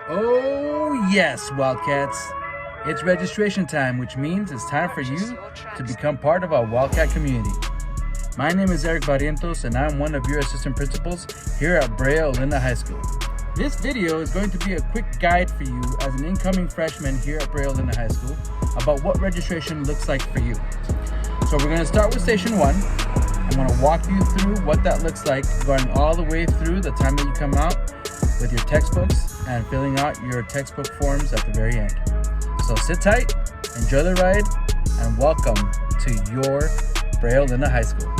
Oh, yes, Wildcats. It's registration time, which means it's time for you to become part of our Wildcat community. My name is Eric Barrientos, and I'm one of your assistant principals here at Brea Olinda High School. This video is going to be a quick guide for you as an incoming freshman here at Brea Olinda High School about what registration looks like for you. So we're going to start with Station 1. I'm going to walk you through what that looks like, going all the way through the time that you come out with your textbooks and filling out your textbook forms at the very end. So sit tight, enjoy the ride, and welcome to your Brea Olinda High School.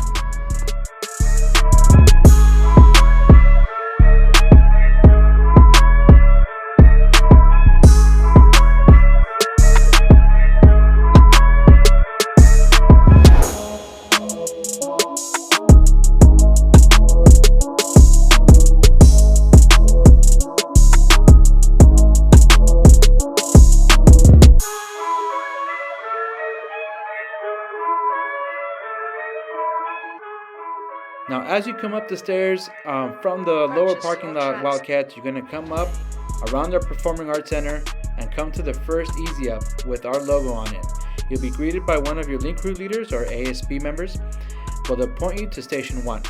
Now, as you come up the stairs from the lower parking lot Wildcats, you're going to come up around our Performing Arts Center and come to the first Easy Up with our logo on it. You'll be greeted by one of your Link Crew leaders or ASB members. Well, they'll point you to Station 1.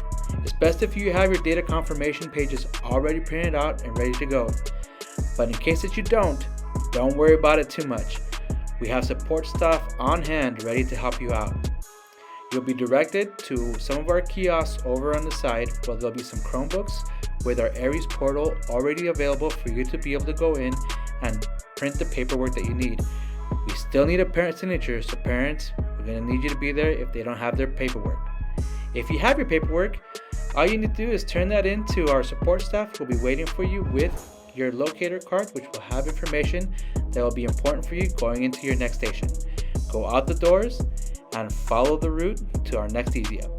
It's best if you have your data confirmation pages already printed out and ready to go. But in case that you don't worry about it too much. We have support staff on hand ready to help you out. You'll be directed to some of our kiosks over on the side where there'll be some Chromebooks with our Aries portal already available for you to be able to go in and print the paperwork that you need. We still need a parent signature, so parents, we're going to need you to be there if they don't have their paperwork. If you have your paperwork, all you need to do is turn that in to our support staff who will be waiting for you with your locator card, which will have information that will be important for you going into your next station. Go out the doors and follow the route to our next Easy Up.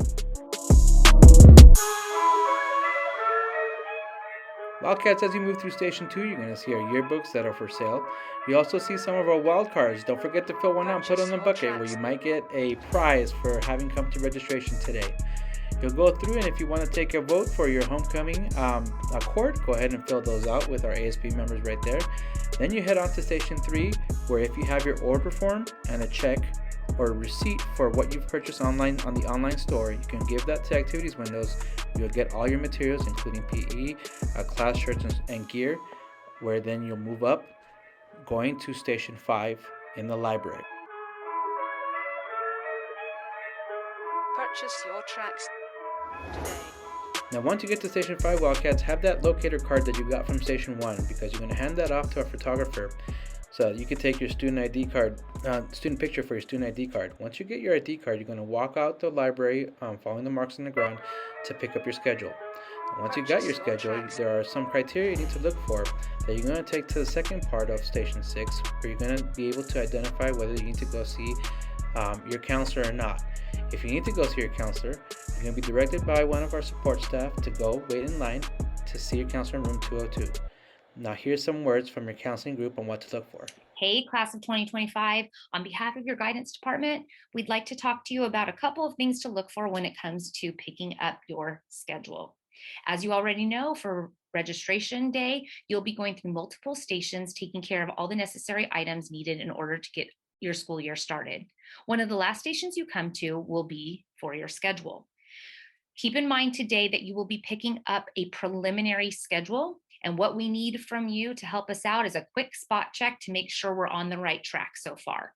Wildcats, as you move through Station 2, you're going to see our yearbooks that are for sale. You also see some of our wild cards. Don't forget to fill one out and put it in the bucket where you might get a prize for having come to registration today. You'll go through, and if you want to take a vote for your homecoming accord, go ahead and fill those out with our ASB members right there. Then you head on to Station 3, where if you have your order form and a check or a receipt for what you've purchased online on the online store, you can give that to activities windows. You'll get all your materials, including PE, class shirts, and gear, where then you'll move up, going to Station 5 in the library. Purchase your tracks today. Now, once you get to Station 5, Wildcats, have that locator card that you got from Station 1, because you're going to hand that off to our photographer so you can take your student ID card, student picture for your student ID card. Once you get your ID card, you're going to walk out the library, following the marks on the ground to pick up your schedule. And once you got your schedule, there are some criteria you need to look for that you're going to take to the second part of Station 6, where you're going to be able to identify whether you need to go see your counselor or not. If you need to go see your counselor, you're going to be directed by one of our support staff to go wait in line to see your counselor in room 202. Now, here's some words from your counseling group on what to look for. Hey, class of 2025, on behalf of your guidance department, we'd like to talk to you about a couple of things to look for when it comes to picking up your schedule. As you already know, for registration day, you'll be going through multiple stations, taking care of all the necessary items needed in order to get your school year started. One of the last stations you come to will be for your schedule. Keep in mind today that you will be picking up a preliminary schedule, and what we need from you to help us out is a quick spot check to make sure we're on the right track so far.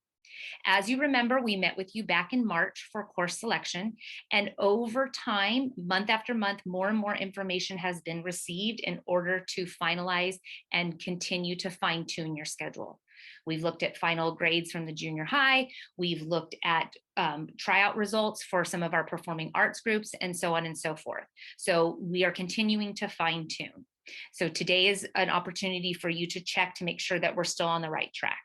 As you remember, we met with you back in March for course selection, and over time, month after month, more and more information has been received in order to finalize and continue to fine-tune your schedule. We've looked at final grades from the junior high. We've looked at tryout results for some of our performing arts groups, and so on and so forth. So we are continuing to fine tune. So today is an opportunity for you to check to make sure that we're still on the right track.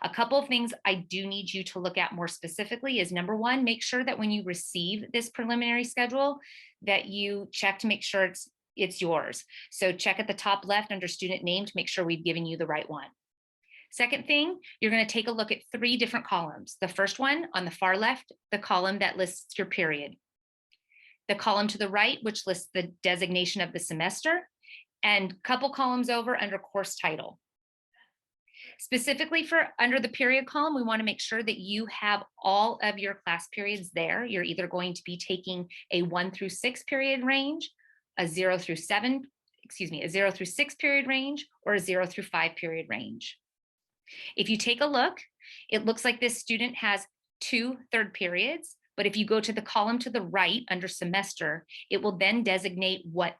A couple of things I do need you to look at more specifically is, number one, make sure that when you receive this preliminary schedule that you check to make sure it's yours. So check at the top left under student name to make sure we've given you the right one. Second thing, you're going to take a look at 3 different columns. The first one on the far left, the column that lists your period. The column to the right, which lists the designation of the semester, and couple columns over under course title. Specifically for under the period column, we want to make sure that you have all of your class periods there. You're either going to be taking a 1 through 6 period range, a 0 through 7, a 0 through 6 period range, or a 0 through 5 period range. If you take a look, it looks like this student has 2 third periods, but if you go to the column to the right under semester, it will then designate what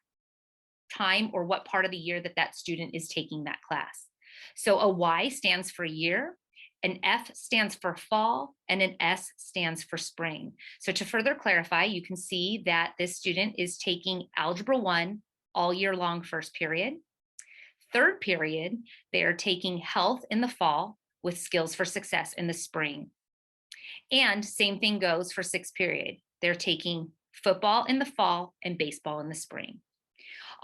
time or what part of the year that that student is taking that class. So a Y stands for year, an F stands for fall, and an S stands for spring. So to further clarify, you can see that this student is taking Algebra 1 all year long first period. Third period, they are taking health in the fall with skills for success in the spring. And same thing goes for sixth period. They're taking football in the fall and baseball in the spring.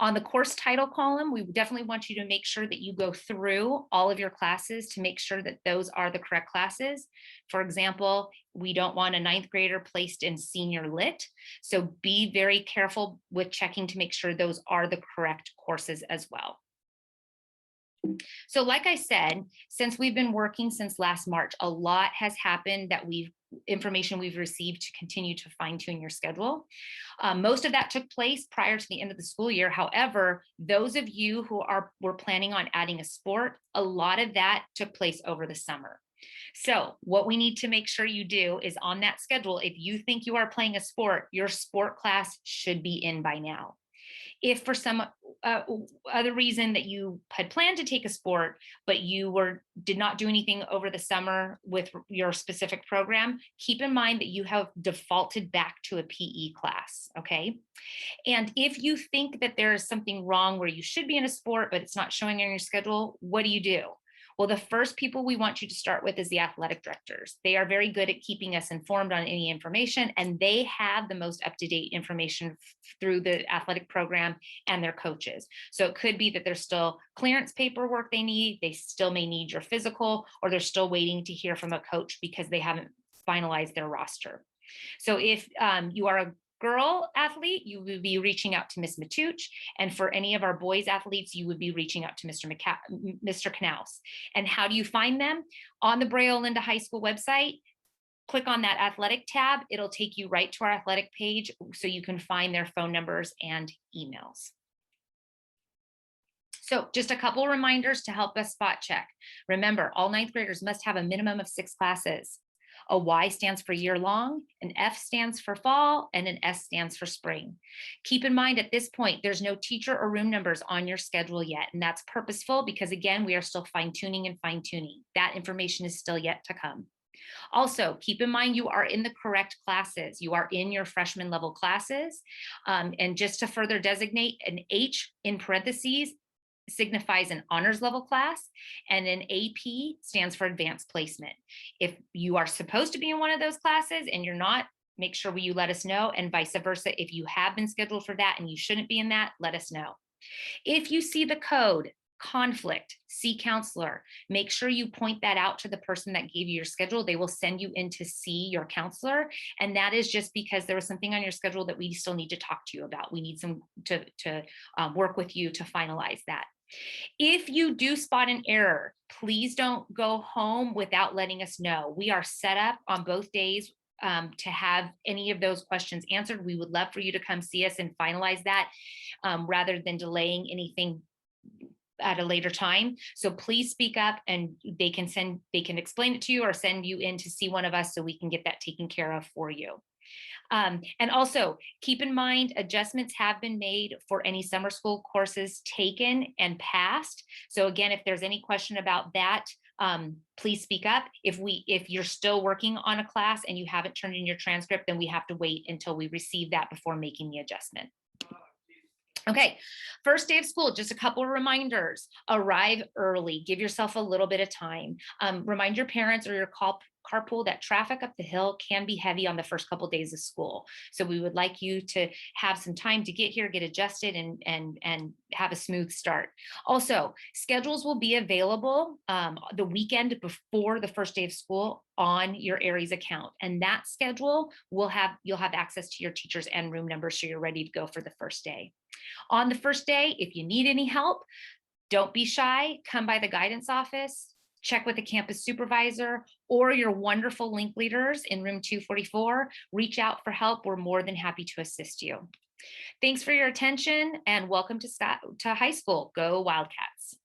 On the course title column, we definitely want you to make sure that you go through all of your classes to make sure that those are the correct classes. For example, we don't want a ninth grader placed in senior lit. So be very careful with checking to make sure those are the correct courses as well. So like I said, since we've been working since last March, a lot has happened that information we've received to continue to fine tune your schedule. Most of that took place prior to the end of the school year. However, those of you who were planning on adding a sport, a lot of that took place over the summer. So what we need to make sure you do is on that schedule, if you think you are playing a sport, your sport class should be in by now. If for some other reason that you had planned to take a sport, but you did not do anything over the summer with your specific program, keep in mind that you have defaulted back to a PE class, okay? And if you think that there is something wrong where you should be in a sport, but it's not showing on your schedule, what do? Well, the first people we want you to start with is the athletic directors. They are very good at keeping us informed on any information, and they have the most up-to-date information through the athletic program and their coaches. So it could be that there's still clearance paperwork they need, they still may need your physical, or they're still waiting to hear from a coach because they haven't finalized their roster. So if you are a girl athlete, you would be reaching out to Miss Matuch. And for any of our boys athletes, you would be reaching out to Mr. Knaus. And how do you find them? On the Brea Olinda High School website, click on that athletic tab. It'll take you right to our athletic page so you can find their phone numbers and emails. So just a couple reminders to help us spot check. Remember, all ninth graders must have a minimum of 6 classes. A Y stands for year long, an F stands for fall, and an S stands for spring. Keep in mind at this point, there's no teacher or room numbers on your schedule yet. And that's purposeful because again, we are still fine tuning. That information is still yet to come. Also, keep in mind you are in the correct classes. You are in your freshman level classes. And just to further designate, an H in parentheses signifies an honors level class, and an AP stands for advanced placement. If you are supposed to be in one of those classes and you're not, make sure you let us know, and vice versa. If you have been scheduled for that and you shouldn't be in that, let us know. If you see the code conflict, see counselor, make sure you point that out to the person that gave you your schedule. They will send you in to see your counselor. And that is just because there was something on your schedule that we still need to talk to you about. We need some to work with you to finalize that. If you do spot an error, please don't go home without letting us know. We are set up on both days to have any of those questions answered. We would love for you to come see us and finalize that rather than delaying anything at a later time. So please speak up, and they can explain it to you or send you in to see one of us so we can get that taken care of for you. And also keep in mind, adjustments have been made for any summer school courses taken and passed. So again, if there's any question about that, please speak up. If you're still working on a class and you haven't turned in your transcript, then we have to wait until we receive that before making the adjustment. Okay, first day of school, just a couple of reminders. Arrive early, give yourself a little bit of time. Remind your parents or your carpool that traffic up the hill can be heavy on the first couple of days of school. So we would like you to have some time to get here, get adjusted, and have a smooth start. Also, schedules will be available the weekend before the first day of school on your Aries account. And that schedule you'll have access to your teachers and room numbers so you're ready to go for the first day. On the first day, if you need any help, don't be shy. Come by the guidance office. Check with the campus supervisor or your wonderful link leaders in room 244. Reach out for help. We're more than happy to assist you. Thanks for your attention and welcome to high school. Go Wildcats.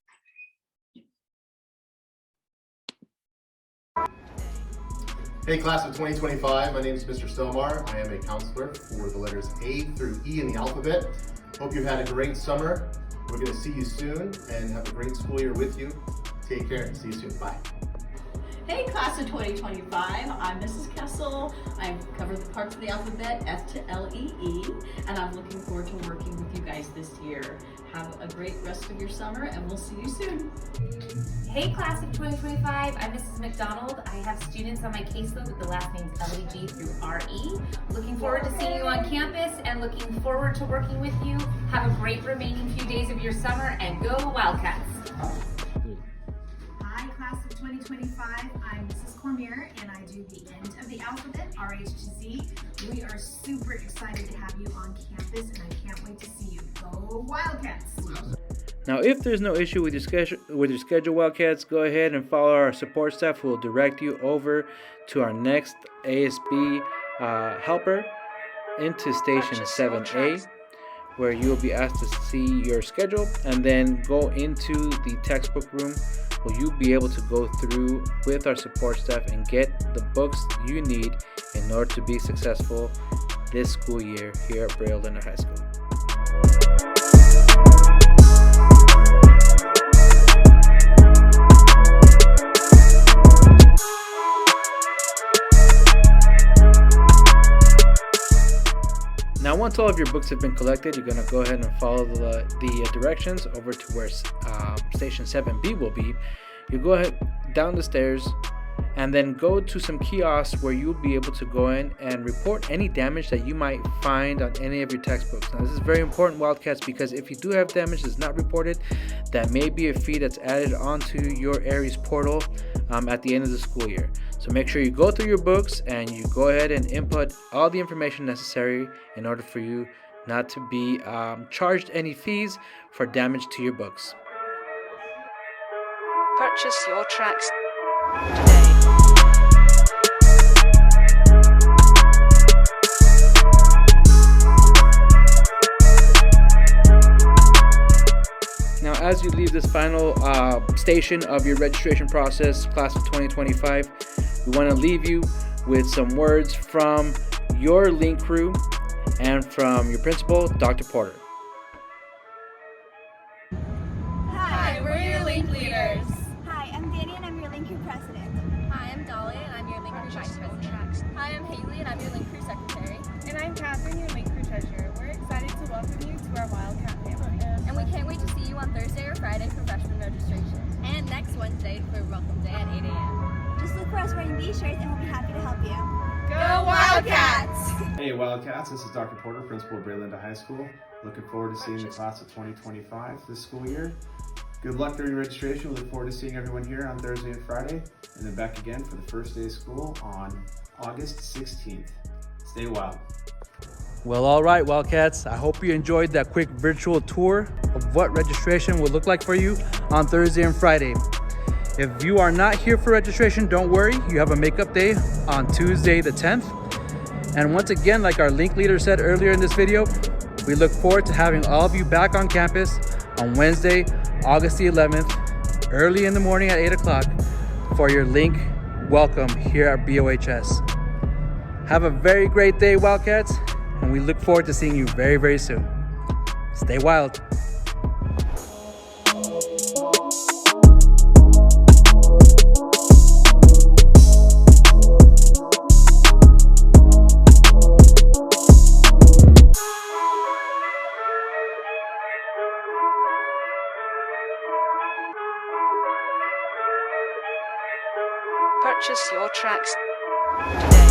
Hey, class of 2025, my name is Mr. Stomar. I am a counselor for the letters A through E in the alphabet. Hope you've had a great summer. We're going to see you soon and have a great school year with you. Take care. See you soon. Bye. Hey, class of 2025, I'm Mrs. Kessel. I cover the parts of the alphabet F to L-E-E, and I'm looking forward to working with you guys this year. Have a great rest of your summer, and we'll see you soon. Hey, class of 2025, I'm Mrs. McDonald. I have students on my caseload with the last names L-E-G through R-E. Looking forward to seeing you on campus and looking forward to working with you. Have a great remaining few days of your summer, and go Wildcats. Hi, class of 2025. I'm Mrs. Cormier, and I do the end of the alphabet, RH to Z. We are super excited to have you on campus, and I can't wait to see you. Go Wildcats! Now, if there's no issue with your schedule, Wildcats, go ahead and follow our support staff who will direct you over to our next ASB helper into station 7A, where you will be asked to see your schedule and then go into the textbook room where you'll be able to go through with our support staff and get the books you need in order to be successful this school year here at Brea Linda High School. Now, once all of your books have been collected, you're going to go ahead and follow the directions over to where Station 7B will be. You go ahead down the stairs and then go to some kiosks where you'll be able to go in and report any damage that you might find on any of your textbooks. Now, this is very important, Wildcats, because if you do have damage that's not reported, that may be a fee that's added onto your Aries portal at the end of the school year. So make sure you go through your books and you go ahead and input all the information necessary in order for you not to be charged any fees for damage to your books. Purchase your tracks today. Now, as you leave this final station of your registration process, class of 2025, we want to leave you with some words from your link crew and from your principal, Dr. Porter. Hi, we're your link leaders. Hi, I'm Danny and I'm your link crew president. Hi, I'm Dolly and I'm your link crew vice president. Hi, I'm Haley and I'm your link crew secretary. And I'm Catherine, your link crew treasurer. We're excited to welcome you to our Wildcat family. And we can't wait to see you on Thursday or Friday for freshman registration. And next Wednesday for Welcome Day at 8 a.m. Just look for us wearing these shirts and we'll be happy to help you. Go Wildcats! Hey Wildcats, this is Dr. Porter, principal of Brea Linda High School. Looking forward to seeing the class of 2025 this school year. Good luck during registration. We look forward to seeing everyone here on Thursday and Friday, and then back again for the first day of school on August 16th. Stay wild. Well, all right, Wildcats. I hope you enjoyed that quick virtual tour of what registration will look like for you on Thursday and Friday. If you are not here for registration, don't worry. You have a makeup day on Tuesday the 10th. And once again, like our link leader said earlier in this video, we look forward to having all of you back on campus on Wednesday, August the 11th, early in the morning at 8 o'clock for your link welcome here at BOHS. Have a very great day, Wildcats, and we look forward to seeing you very, very soon. Stay wild. Purchase your tracks today.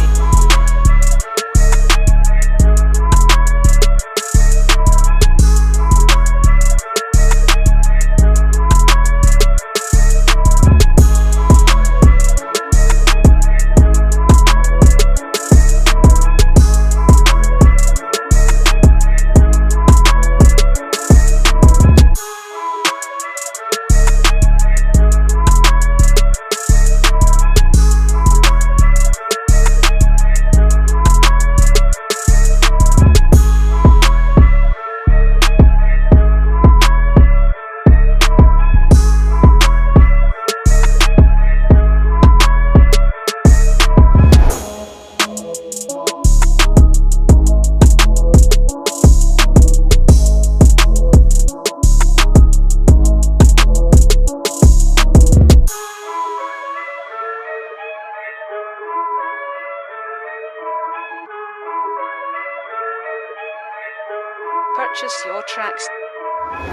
tracks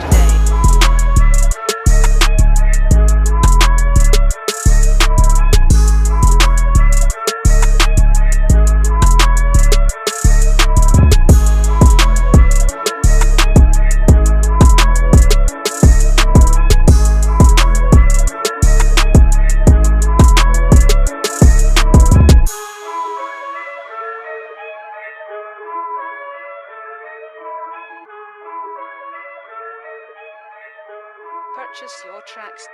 today. Purchase your tracks